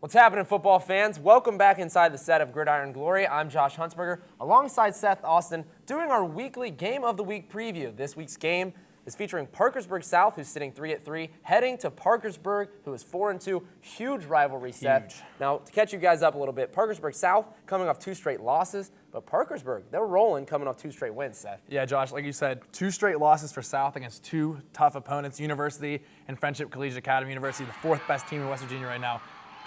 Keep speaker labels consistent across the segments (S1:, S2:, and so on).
S1: What's happening, football fans? Welcome back inside the set of Gridiron Glory. I'm Josh Huntsberger, alongside Seth Austin, doing our weekly Game of the Week preview. This week's game is featuring Parkersburg South, who's sitting 3-3, heading to Parkersburg, who is 4-2. Huge rivalry, Seth. Now, to catch you guys up a little bit, Parkersburg South coming off 2 straight losses, but Parkersburg, they're rolling coming off 2 straight wins, Seth.
S2: Yeah, Josh, like you said, 2 straight losses for South against 2 tough opponents, University and Friendship Collegiate Academy University, the 4th best team in West Virginia right now.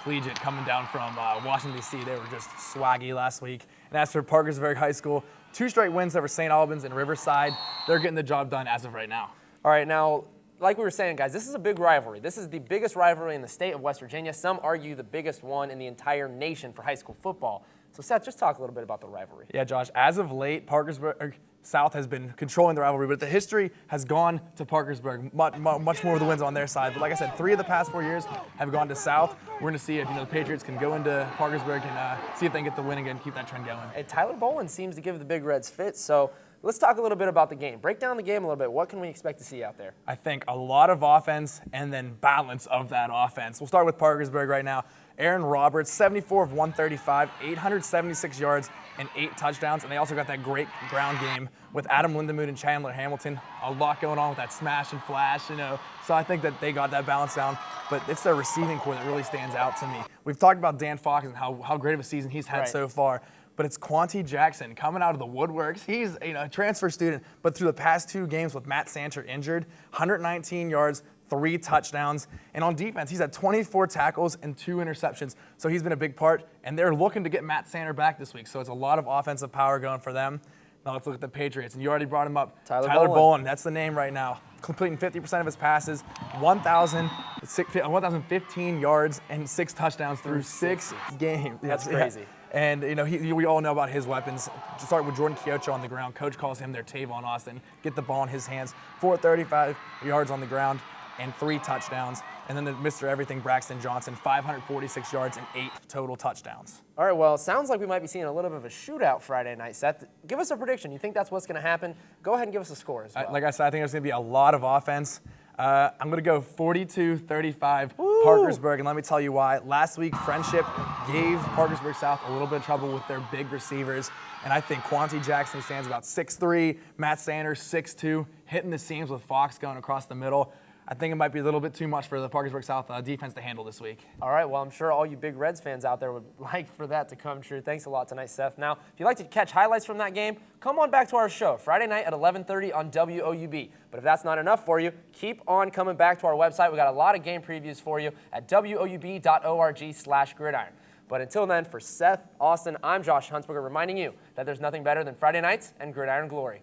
S2: Collegiate coming down from Washington, D.C. They were just swaggy last week. And as for Parkersburg High School, 2 straight wins over St. Albans and Riverside. They're getting the job done as of right now.
S1: All right, now, like we were saying, guys, this is a big rivalry. This is the biggest rivalry in the state of West Virginia. Some argue the biggest one in the entire nation for high school football. So, Seth, just talk a little bit about the rivalry.
S2: Yeah, Josh, as of late, Parkersburg South has been controlling the rivalry, but the history has gone to Parkersburg. Much more of the wins on their side. But like I said, 3 of the past 4 years have gone to South. We're going to see if the Patriots can go into Parkersburg and see if they can get the win again, keep that trend going.
S1: And Tyler Boland seems to give the Big Reds fits. So let's talk a little bit about the game. Break down the game a little bit. What can we expect to see out there?
S2: I think a lot of offense and then balance of that offense. We'll start with Parkersburg right now. Aaron Roberts, 74 of 135, 876 yards, and 8 touchdowns. And they also got that great ground game with Adam Lindemood and Chandler Hamilton. A lot going on with that smash and flash, So I think that they got that balance down. But it's their receiving core that really stands out to me. We've talked about Dan Fox and how great of a season he's had so far. But it's Quanti Jackson coming out of the woodworks. He's a transfer student, but through the past 2 games with Matt Santer injured, 119 yards, 3 touchdowns. And on defense, he's had 24 tackles and 2 interceptions. So he's been a big part. And they're looking to get Matt Santer back this week. So it's a lot of offensive power going for them. Now let's look at the Patriots. And you already brought him up. Tyler Boland. That's the name right now. Completing 50% of his passes, 1,015 yards and 6 touchdowns through 6 games.
S1: That's crazy.
S2: Yeah. And, we all know about his weapons. Start with Jordan Kiocho on the ground. Coach calls him their Tavon Austin. Get the ball in his hands. 435 yards on the ground and 3 touchdowns. And then Mr. Everything, Braxton Johnson, 546 yards and 8 total touchdowns.
S1: All right, well, it sounds like we might be seeing a little bit of a shootout Friday night, Seth. Give us a prediction. You think that's what's going to happen? Go ahead and give us a score as well.
S2: Like I said, I think there's going to be a lot of offense. I'm going to go 42-35 Parkersburg, and let me tell you why. Last week, Friendship gave Parkersburg South a little bit of trouble with their big receivers, and I think Quanti Jackson, who stands about 6'3", Matt Sanders, 6'2", hitting the seams with Fox going across the middle. I think it might be a little bit too much for the Parkersburg South defense to handle this week.
S1: All right, well, I'm sure all you Big Reds fans out there would like for that to come true. Thanks a lot tonight, Seth. Now, if you'd like to catch highlights from that game, come on back to our show Friday night at 11:30 on WOUB. But if that's not enough for you, keep on coming back to our website. We got a lot of game previews for you at woub.org/gridiron. But until then, for Seth, Austin, I'm Josh Huntsberger reminding you that there's nothing better than Friday nights and Gridiron Glory.